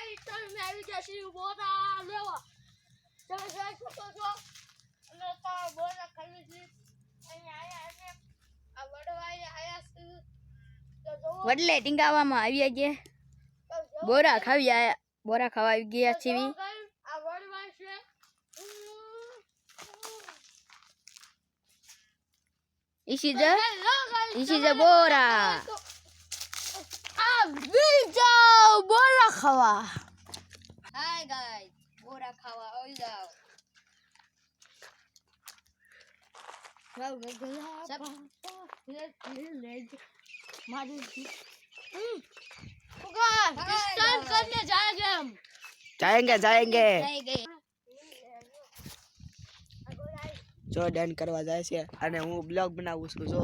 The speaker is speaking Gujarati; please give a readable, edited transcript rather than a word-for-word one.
ગાઈસ તમે આવી ગયા છે બોરા લેવા તમે જોઈ શકો છો અને તો બોરા ખાલી છે અહીંયા આયા છે આ વડવાઈ આયા છે તો જો વડલે ટીંગાવામાં આવી ગયા બોરા ખાવી આયા બોરા ખાવા આવી ગયા છે આ વડવાઈ છે This is a બોરા આ બીજા બોરા ખાવા હાય ગાઈસ બોરા ખાવા આવી જાવ जाएंगे થઈ ગઈ જો ડન કરવા જાય છે અને હું બ્લોગ બનાવું છું જો